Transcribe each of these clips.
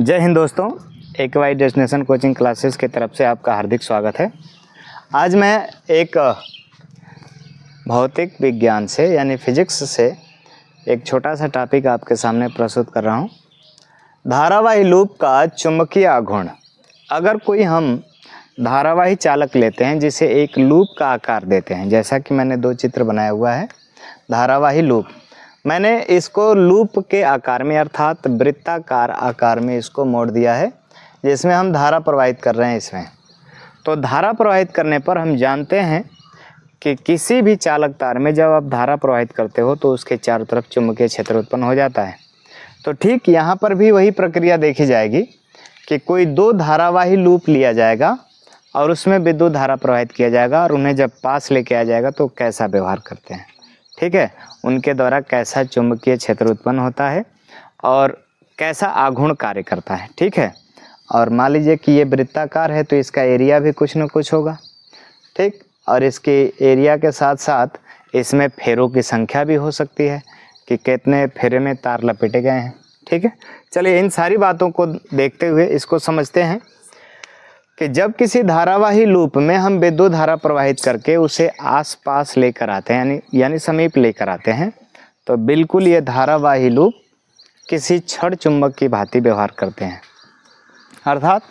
जय हिंद दोस्तों, AKY destination coaching classes की तरफ से आपका हार्दिक स्वागत है। आज मैं एक भौतिक विज्ञान से यानी फिजिक्स से एक छोटा सा टॉपिक आपके सामने प्रस्तुत कर रहा हूँ। धारावाही लूप का चुंबकीय आघूर्ण। अगर कोई हम धारावाही चालक लेते हैं जिसे एक लूप का आकार देते हैं, जैसा कि मैंने दो चित्र बनाया हुआ है धारावाही लूप, मैंने इसको लूप के आकार में अर्थात वृत्ताकार आकार में इसको मोड़ दिया है, जिसमें हम धारा प्रवाहित कर रहे हैं इसमें। तो धारा प्रवाहित करने पर हम जानते हैं कि किसी भी चालक तार में जब आप धारा प्रवाहित करते हो तो उसके चारों तरफ चुंबकीय क्षेत्र उत्पन्न हो जाता है। तो ठीक यहाँ पर भी वही प्रक्रिया देखी जाएगी कि कोई दो धारावाही लूप लिया जाएगा और उसमें विद्युत धारा प्रवाहित किया जाएगा और उन्हें जब पास लेके आ जाएगा तो कैसा व्यवहार करते हैं, ठीक है, उनके द्वारा कैसा चुंबकीय क्षेत्र उत्पन्न होता है और कैसा आघूर्ण कार्य करता है, ठीक है। और मान लीजिए कि ये वृत्ताकार है तो इसका एरिया भी कुछ न कुछ होगा, ठीक, और इसके एरिया के साथ साथ इसमें फेरों की संख्या भी हो सकती है कि कितने फेरे में तार लपेटे गए हैं, ठीक है। चलिए इन सारी बातों को देखते हुए इसको समझते हैं कि जब किसी धारावाही लूप में हम विद्युत धारा प्रवाहित करके उसे आसपास लेकर आते हैं यानी समीप लेकर आते हैं, तो बिल्कुल ये धारावाही लूप किसी छड़ चुंबक की भांति व्यवहार करते हैं। अर्थात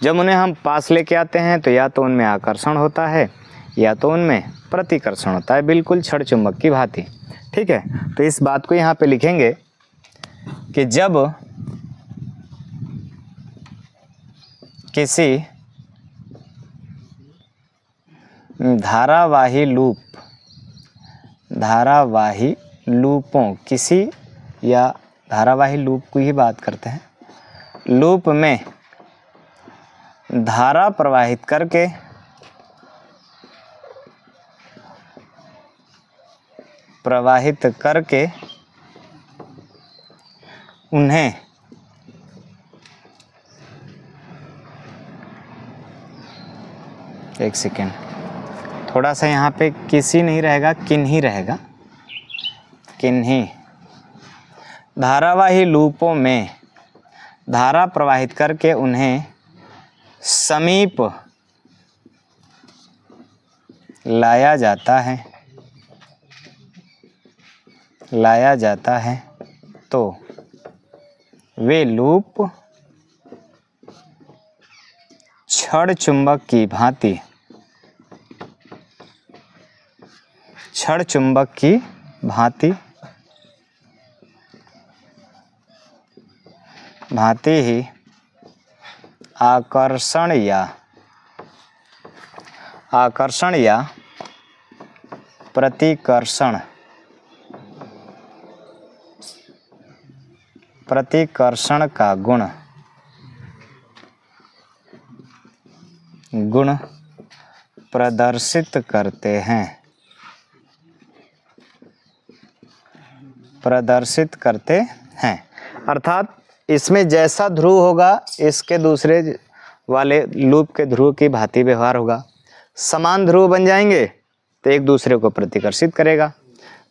जब उन्हें हम पास लेके आते हैं तो या तो उनमें आकर्षण होता है या तो उनमें प्रतिकर्षण होता है, बिल्कुल छड़ चुंबक की भांति, ठीक है। तो इस बात को यहाँ पे लिखेंगे कि जब किसी धारावाही लूपों किसी या धारावाही लूप की ही बात करते हैं, लूप में धारा प्रवाहित करके उन्हें एक सेकेंड, थोड़ा सा यहाँ पे किसी नहीं रहेगा, किन्हीं रहेगा, किन्हीं धारावाही लूपों में धारा प्रवाहित करके उन्हें समीप लाया जाता है तो वे लूप छड़ चुंबक की भांति ही आकर्षण या प्रतिकर्षण का गुण प्रदर्शित करते हैं। अर्थात इसमें जैसा ध्रुव होगा इसके दूसरे वाले लूप के ध्रुव की भांति व्यवहार होगा। समान ध्रुव बन जाएंगे तो एक दूसरे को प्रतिकर्षित करेगा,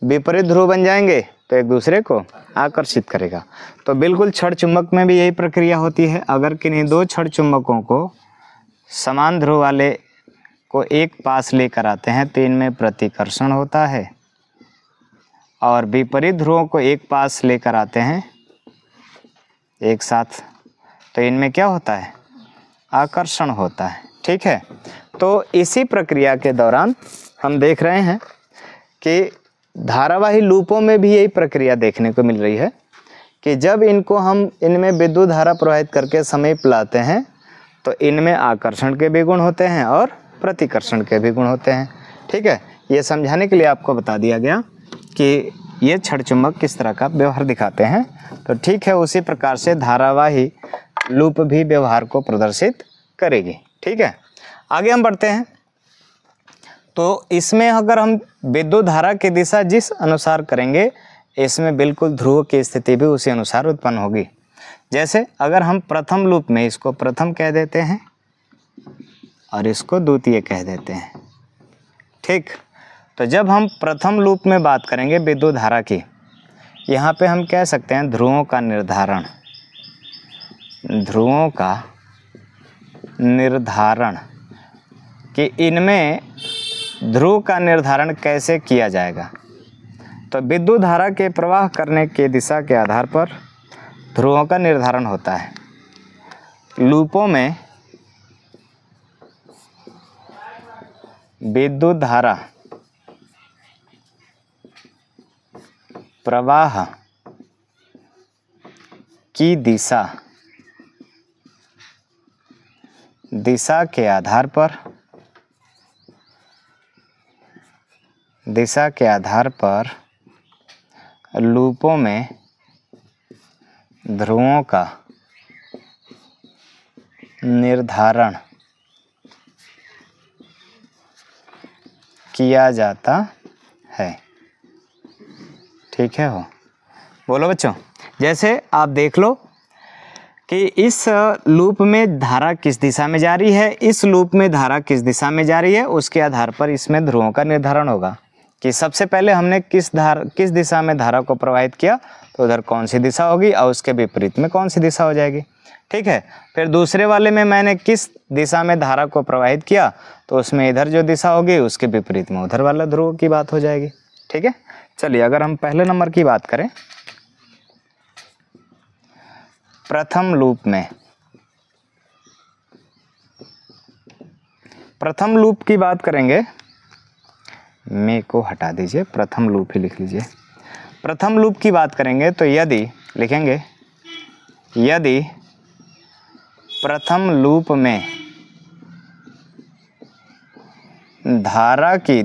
विपरीत ध्रुव बन जाएंगे तो एक दूसरे को आकर्षित करेगा। तो बिल्कुल छड़ चुंबक में भी यही प्रक्रिया होती है। अगर किन्हीं दो छड़ चुंबकों को समान ध्रुव वाले को एक पास लेकर आते हैं तो इनमें प्रतिकर्षण होता है और विपरीत ध्रुवों को एक पास लेकर आते हैं एक साथ तो इनमें क्या होता है, आकर्षण होता है, ठीक है। तो इसी प्रक्रिया के दौरान हम देख रहे हैं कि धारावाही लूपों में भी यही प्रक्रिया देखने को मिल रही है कि जब इनमें विद्युत धारा प्रवाहित करके समीप लाते हैं तो इनमें आकर्षण के भी गुण होते हैं और प्रतिकर्षण के भी गुण होते हैं, ठीक है। ये समझाने के लिए आपको बता दिया गया कि ये छड़ चुंबक किस तरह का व्यवहार दिखाते हैं। तो ठीक है, उसी प्रकार से धारावाही लूप भी व्यवहार को प्रदर्शित करेगी, ठीक है। आगे हम बढ़ते हैं। तो इसमें अगर हम विद्युत धारा की दिशा जिस अनुसार करेंगे, इसमें बिल्कुल ध्रुव की स्थिति भी उसी अनुसार उत्पन्न होगी। जैसे अगर हम प्रथम लूप में इसको प्रथम कह देते हैं और इसको द्वितीय कह देते हैं, ठीक। तो जब हम प्रथम लूप में बात करेंगे विद्युत धारा की, यहाँ पे हम कह सकते हैं ध्रुवों का निर्धारण, ध्रुवों का निर्धारण, कि इनमें ध्रुव का निर्धारण कैसे किया जाएगा। तो विद्युत धारा के प्रवाह करने के दिशा के आधार पर ध्रुवों का निर्धारण होता है। लूपों में विद्युत धारा प्रवाह की दिशा के आधार पर लूपों में ध्रुवों का निर्धारण किया जाता है। ठीक है हो, बोलो बच्चों। जैसे आप देख लो कि इस लूप में धारा किस दिशा में जा रही है, इस लूप में धारा किस दिशा में जा रही है, उसके आधार पर इसमें ध्रुवों का निर्धारण होगा कि सबसे पहले हमने किस दिशा में धारा को प्रवाहित किया तो उधर कौन सी दिशा होगी और उसके विपरीत में कौन सी दिशा हो जाएगी। ठीक है, फिर दूसरे वाले में मैंने किस दिशा में धारा को प्रवाहित किया तो उसमें इधर जो दिशा होगी उसके विपरीत में उधर वाला ध्रुव की बात हो जाएगी। ठीक है, चलिए अगर हम पहले नंबर की बात करें, प्रथम लूप की बात करेंगे। मे को हटा दीजिए, प्रथम लूप ही लिख लीजिए। प्रथम लूप की बात करेंगे तो यदि प्रथम लूप में धारा की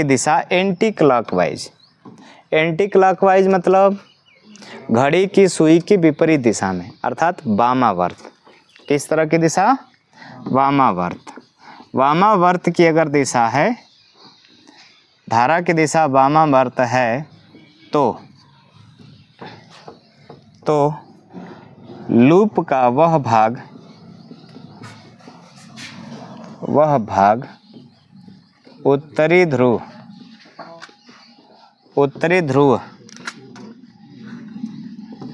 दिशा एंटी क्लॉकवाइज मतलब घड़ी की सुई की विपरीत दिशा में, अर्थात वामावर्त। किस तरह की दिशा? वामावर्त की अगर दिशा है, धारा की दिशा वामावर्त है तो लूप का वह भाग उत्तरी ध्रुव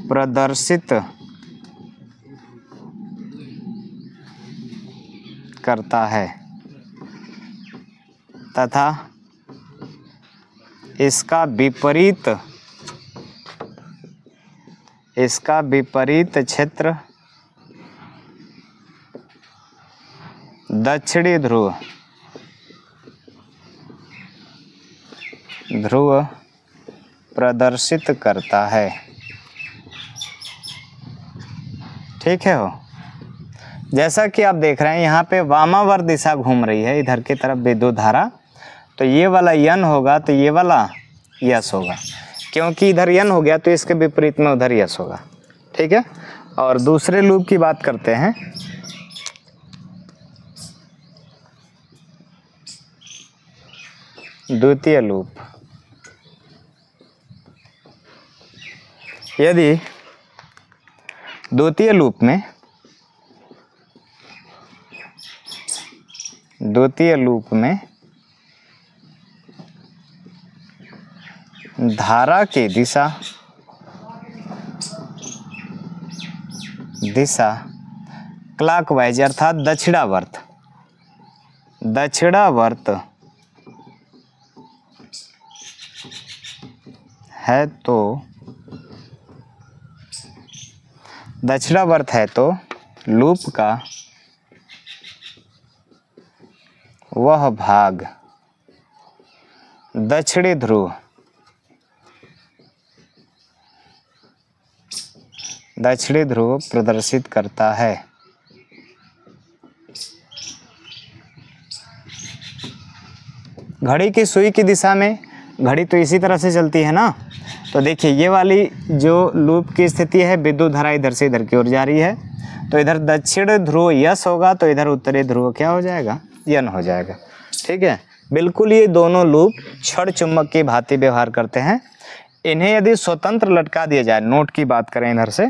प्रदर्शित करता है तथा इसका विपरीत क्षेत्र दक्षिणी ध्रुव प्रदर्शित करता है। ठीक है हो, जैसा कि आप देख रहे हैं यहाँ पे वामावर्त दिशा घूम रही है इधर की तरफ विद्युत धारा, तो ये वाला यन होगा तो ये वाला यस होगा, क्योंकि इधर यन हो गया तो इसके विपरीत में उधर यस होगा। ठीक है, और दूसरे लूप की बात करते हैं। द्वितीय लूप, यदि द्वितीय लूप में धारा की दिशा क्लॉकवाइज अर्थात दक्षिणावर्त है तो लूप का वह भाग दक्षिणी ध्रुव प्रदर्शित करता है। घड़ी की सुई की दिशा में, घड़ी तो इसी तरह से चलती है ना, तो देखिए ये वाली जो लूप की स्थिति है, विद्युत धारा इधर से इधर की ओर जा रही है, तो इधर दक्षिण ध्रुव यस होगा तो इधर उत्तरी ध्रुव क्या हो जाएगा? यन हो जाएगा। ठीक है, बिल्कुल ये दोनों लूप छड़ चुंबक की भांति व्यवहार करते हैं। इन्हें यदि स्वतंत्र लटका दिया जाए, नोट की बात करें इधर से,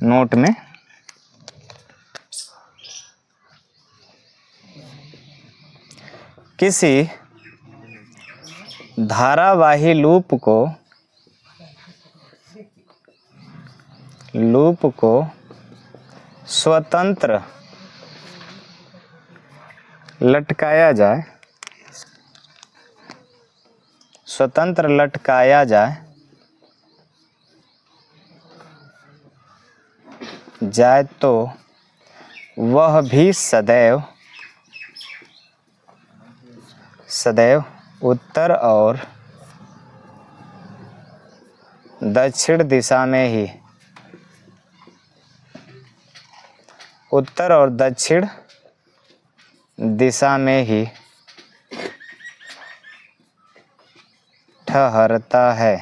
नोट में किसी धारावाही लूप को लूप को स्वतंत्र लटकाया जाए, स्वतंत्र लटकाया जाए तो वह भी सदैव उत्तर और दक्षिण दिशा में ही, उत्तर और दक्षिण दिशा में ही ठहरता है।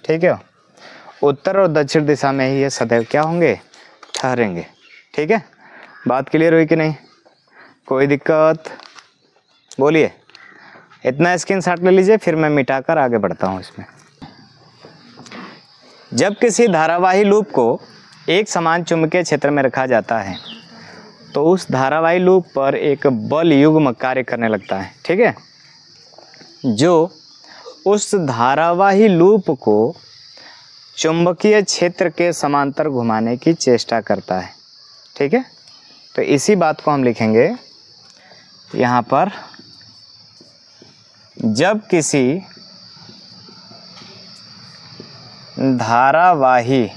ठीक है, उत्तर और दक्षिण दिशा में ही ये सदैव क्या होंगे, ठहरेंगे। ठीक है, बात क्लियर हुई कि नहीं, कोई दिक्कत? बोलिए। इतना स्क्रीनशॉट ले लीजिए, फिर मैं मिटाकर आगे बढ़ता हूँ इसमें। जब किसी धारावाही लूप को एक समान चुंबकीय क्षेत्र में रखा जाता है तो उस धारावाही लूप पर एक बल युग्म कार्य करने लगता है। ठीक है, जो उस धारावाही लूप को चुंबकीय क्षेत्र के समांतर घुमाने की चेष्टा करता है। ठीक है, तो इसी बात को हम लिखेंगे यहाँ पर। जब किसी धारावाही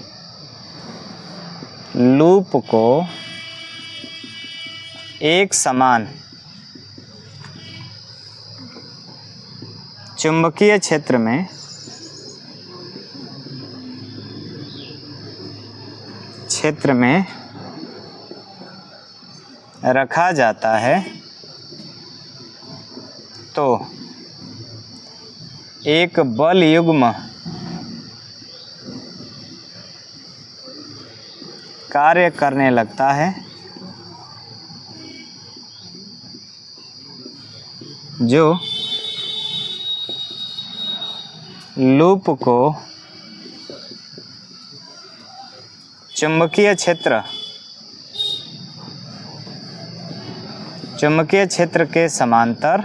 लूप को एक समान चुंबकीय क्षेत्र में रखा जाता है तो एक बल युग्म कार्य करने लगता है जो लूप को चुंबकीय क्षेत्र के समांतर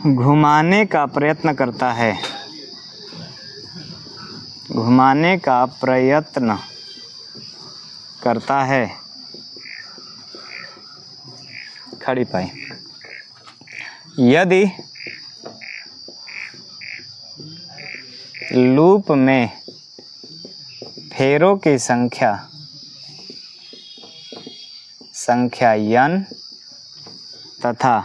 घुमाने का प्रयत्न करता है, घुमाने का प्रयत्न करता है। खड़ी पाई। यदि लूप में फेरों की संख्या n तथा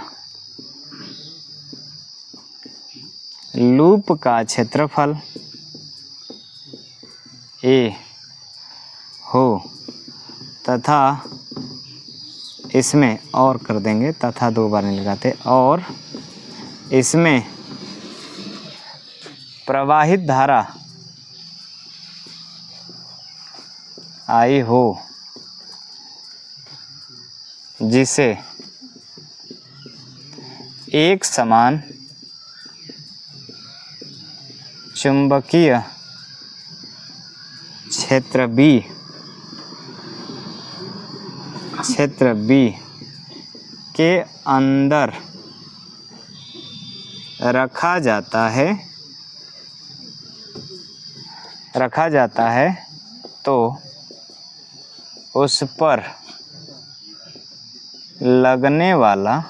लूप का क्षेत्रफल a हो तथा इसमें और कर देंगे, तथा दो बार नहीं लगाते, और इसमें प्रवाहित धारा आई हो जिसे एक समान चुंबकीय क्षेत्र B के अंदर रखा जाता है तो उस पर लगने वाला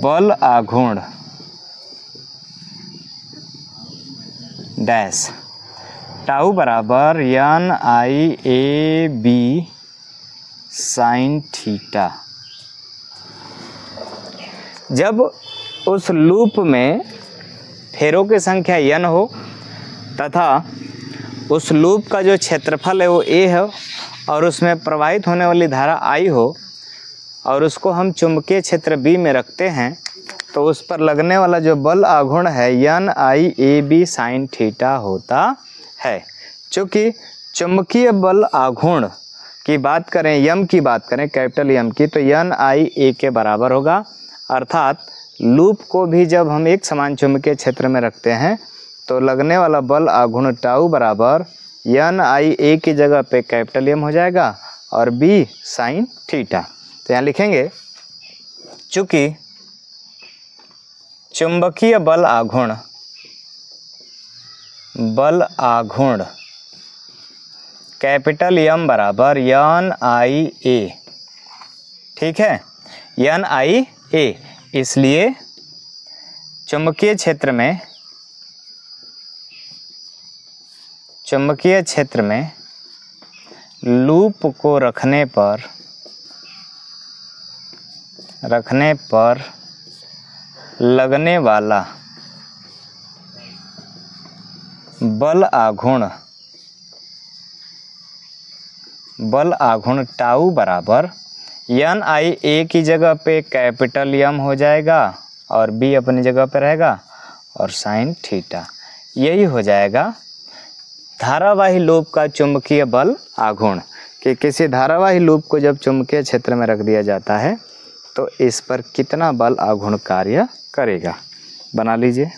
बल आघूर्ण डैश टाउ बराबर NIAB साइन थीटा। जब उस लूप में फेरों की संख्या n हो तथा उस लूप का जो क्षेत्रफल है वो a है और उसमें प्रवाहित होने वाली धारा I हो और उसको हम चुंबकीय क्षेत्र B में रखते हैं तो उस पर लगने वाला जो बल आघूर्ण है NIAB साइन थीटा होता है। चूँकि चुंबकीय बल आघूर्ण की बात करें, यम की बात करें, कैपिटल यम की, तो NIA के बराबर होगा। अर्थात लूप को भी जब हम एक समान चुंबकीय क्षेत्र में रखते हैं तो लगने वाला बल आघूर्ण टाउ बराबर NIA की जगह पे कैपिटल एम हो जाएगा और B साइन थीटा। तो यहाँ लिखेंगे चूँकि चुंबकीय बल आघूर्ण कैपिटल एम बराबर NIA, ठीक है, NIA। इसलिए चुंबकीय क्षेत्र में लूप को रखने पर लगने वाला बल आघूर्ण टाउ बराबर NIA की जगह पे कैपिटल M हो जाएगा और B अपनी जगह पे रहेगा और साइन थीटा। यही हो जाएगा धारावाही लूप का चुंबकीय बल आघूर्ण। कि किसी धारावाही लूप को जब चुंबकीय क्षेत्र में रख दिया जाता है तो इस पर कितना बल आघूर्ण कार्य करेगा। बना लीजिए।